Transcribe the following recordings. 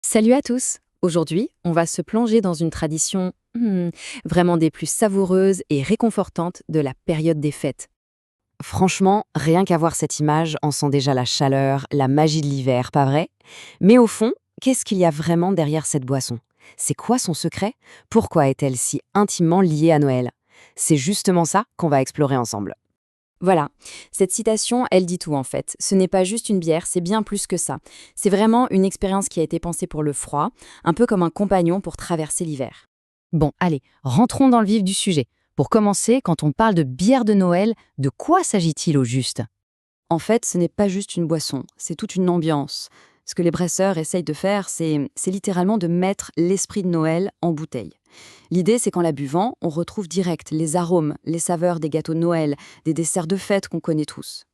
Salut à tous! Aujourd'hui, on va se plonger dans une tradition vraiment des plus savoureuses et réconfortantes de la période des fêtes. Franchement, rien qu'à voir cette image, on sent déjà la chaleur, la magie de l'hiver, pas vrai? Mais au fond, qu'est-ce qu'il y a vraiment derrière cette boisson? C'est quoi son secret? Pourquoi est-elle si intimement liée à Noël? C'est justement ça qu'on va explorer ensemble. Voilà, cette citation, elle dit tout en fait. Ce n'est pas juste une bière, c'est bien plus que ça. C'est vraiment une expérience qui a été pensée pour le froid, un peu comme un compagnon pour traverser l'hiver. Bon, allez, rentrons dans le vif du sujet. Pour commencer, quand on parle de bière de Noël, de quoi s'agit-il au juste? En fait, ce n'est pas juste une boisson, c'est toute une ambiance. Ce que les brasseurs essayent de faire, c'est littéralement de mettre l'esprit de Noël en bouteille. L'idée, c'est qu'en la buvant, on retrouve direct les arômes, les saveurs des gâteaux de Noël, des desserts de fête qu'on connaît tous.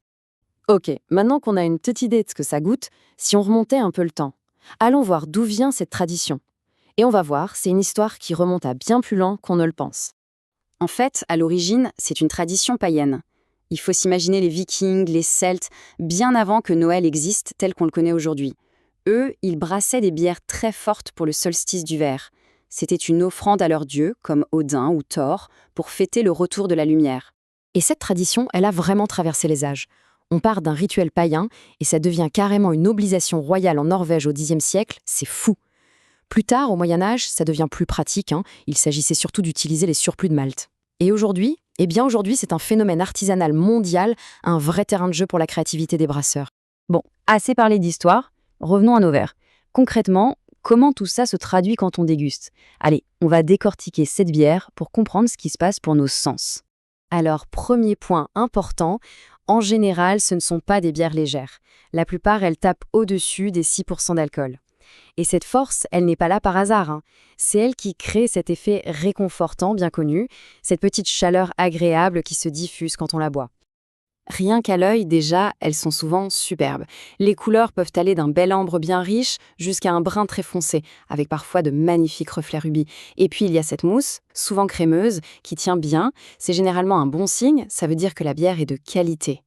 Ok, maintenant qu'on a une petite idée de ce que ça goûte, si on remontait un peu le temps, allons voir d'où vient cette tradition. Et on va voir, c'est une histoire qui remonte à bien plus loin qu'on ne le pense. En fait, à l'origine, c'est une tradition païenne. Il faut s'imaginer les Vikings, les Celtes, bien avant que Noël existe tel qu'on le connaît aujourd'hui. Eux, ils brassaient des bières très fortes pour le solstice d'hiver. C'était une offrande à leurs dieux, comme Odin ou Thor, pour fêter le retour de la lumière. Et cette tradition, elle a vraiment traversé les âges. On part d'un rituel païen et ça devient carrément une obligation royale en Norvège au Xe siècle, c'est fou. Plus tard, au Moyen Âge, ça devient plus pratique, il s'agissait surtout d'utiliser les surplus de malt. Et aujourd'hui, aujourd'hui, c'est un phénomène artisanal mondial, un vrai terrain de jeu pour la créativité des brasseurs. Bon, assez parlé d'histoire, revenons à nos verres. Concrètement, comment tout ça se traduit quand on déguste? Allez, on va décortiquer cette bière pour comprendre ce qui se passe pour nos sens. Alors, premier point important, en général, ce ne sont pas des bières légères. La plupart, elles tapent au-dessus des 6% d'alcool. Et cette force, elle n'est pas là par hasard. C'est elle qui crée cet effet réconfortant bien connu, cette petite chaleur agréable qui se diffuse quand on la boit. Rien qu'à l'œil, déjà, elles sont souvent superbes. Les couleurs peuvent aller d'un bel ambre bien riche jusqu'à un brun très foncé, avec parfois de magnifiques reflets rubis. Et puis il y a cette mousse, souvent crémeuse, qui tient bien. C'est généralement un bon signe, ça veut dire que la bière est de qualité.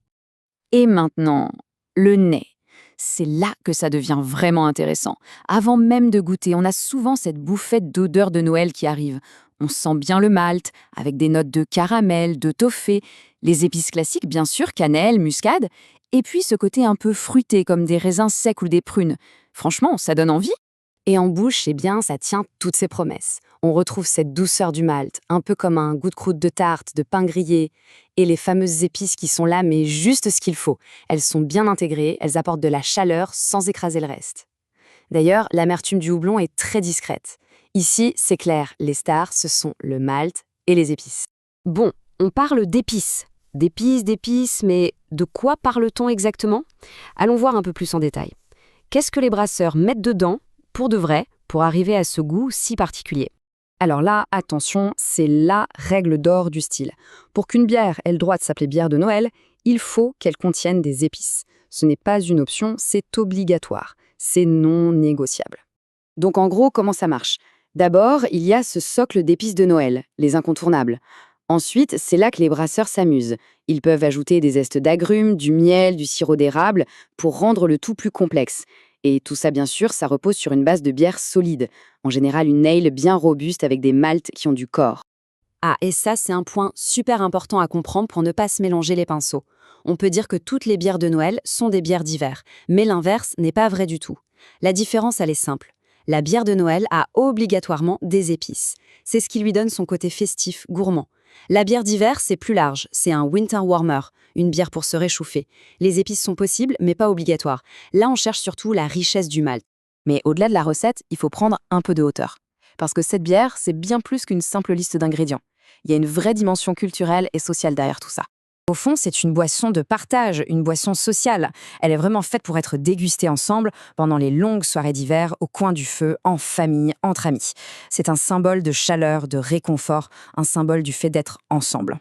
Et maintenant, le nez. C'est là que ça devient vraiment intéressant. Avant même de goûter, on a souvent cette bouffette d'odeur de Noël qui arrive. On sent bien le malt, avec des notes de caramel, de toffee, les épices classiques bien sûr, cannelle, muscade, et puis ce côté un peu fruité comme des raisins secs ou des prunes. Franchement, ça donne envie. Et en bouche, ça tient toutes ses promesses. On retrouve cette douceur du malt, un peu comme un goût de croûte de tarte, de pain grillé, et les fameuses épices qui sont là, mais juste ce qu'il faut. Elles sont bien intégrées, elles apportent de la chaleur sans écraser le reste. D'ailleurs, l'amertume du houblon est très discrète. Ici, c'est clair, les stars, ce sont le malt et les épices. Bon, on parle d'épices. D'épices, mais de quoi parle-t-on exactement? Allons voir un peu plus en détail. Qu'est-ce que les brasseurs mettent dedans, pour de vrai, pour arriver à ce goût si particulier? Alors là, attention, c'est la règle d'or du style. Pour qu'une bière ait le droit de s'appeler bière de Noël, il faut qu'elle contienne des épices. Ce n'est pas une option, c'est obligatoire. C'est non négociable. Donc en gros, comment ça marche? D'abord, il y a ce socle d'épices de Noël, les incontournables. Ensuite, c'est là que les brasseurs s'amusent. Ils peuvent ajouter des zestes d'agrumes, du miel, du sirop d'érable, pour rendre le tout plus complexe. Et tout ça, bien sûr, ça repose sur une base de bière solide. En général, une ale bien robuste avec des maltes qui ont du corps. Ah, et ça, c'est un point super important à comprendre pour ne pas se mélanger les pinceaux. On peut dire que toutes les bières de Noël sont des bières d'hiver, mais l'inverse n'est pas vrai du tout. La différence, elle est simple. La bière de Noël a obligatoirement des épices. C'est ce qui lui donne son côté festif, gourmand. La bière d'hiver, c'est plus large, c'est un winter warmer, une bière pour se réchauffer. Les épices sont possibles, mais pas obligatoires. Là, on cherche surtout la richesse du malt. Mais au-delà de la recette, il faut prendre un peu de hauteur. Parce que cette bière, c'est bien plus qu'une simple liste d'ingrédients. Il y a une vraie dimension culturelle et sociale derrière tout ça. Au fond, c'est une boisson de partage, une boisson sociale. Elle est vraiment faite pour être dégustée ensemble pendant les longues soirées d'hiver, au coin du feu, en famille, entre amis. C'est un symbole de chaleur, de réconfort, un symbole du fait d'être ensemble.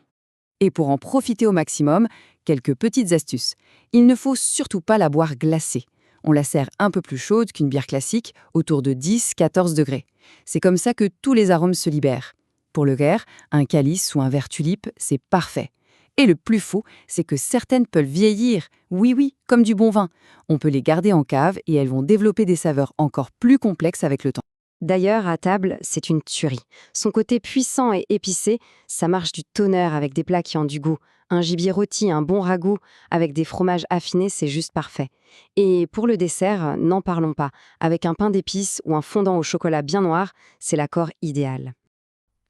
Et pour en profiter au maximum, quelques petites astuces. Il ne faut surtout pas la boire glacée. On la sert un peu plus chaude qu'une bière classique, autour de 10-14 degrés. C'est comme ça que tous les arômes se libèrent. Pour le verre, un calice ou un verre tulipe, c'est parfait. Et le plus fou, c'est que certaines peuvent vieillir, oui, comme du bon vin. On peut les garder en cave et elles vont développer des saveurs encore plus complexes avec le temps. D'ailleurs, à table, c'est une tuerie. Son côté puissant et épicé, ça marche du tonnerre avec des plats qui ont du goût. Un gibier rôti, un bon ragoût avec des fromages affinés, c'est juste parfait. Et pour le dessert, n'en parlons pas. Avec un pain d'épices ou un fondant au chocolat bien noir, c'est l'accord idéal.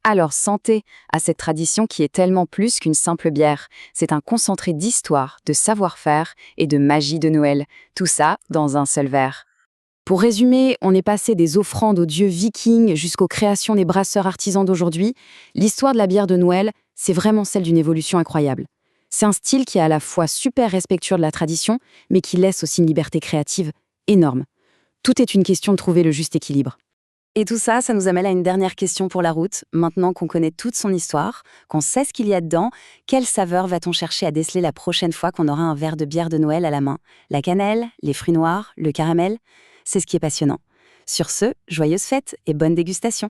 Alors santé à cette tradition qui est tellement plus qu'une simple bière. C'est un concentré d'histoire, de savoir-faire et de magie de Noël. Tout ça dans un seul verre. Pour résumer, on est passé des offrandes aux dieux vikings jusqu'aux créations des brasseurs artisans d'aujourd'hui. L'histoire de la bière de Noël, c'est vraiment celle d'une évolution incroyable. C'est un style qui est à la fois super respectueux de la tradition, mais qui laisse aussi une liberté créative énorme. Tout est une question de trouver le juste équilibre. Et tout ça, ça nous amène à une dernière question pour la route. Maintenant qu'on connaît toute son histoire, qu'on sait ce qu'il y a dedans, quelle saveur va-t-on chercher à déceler la prochaine fois qu'on aura un verre de bière de Noël à la main? La cannelle, les fruits noirs, le caramel? C'est ce qui est passionnant. Sur ce, joyeuses fêtes et bonne dégustation!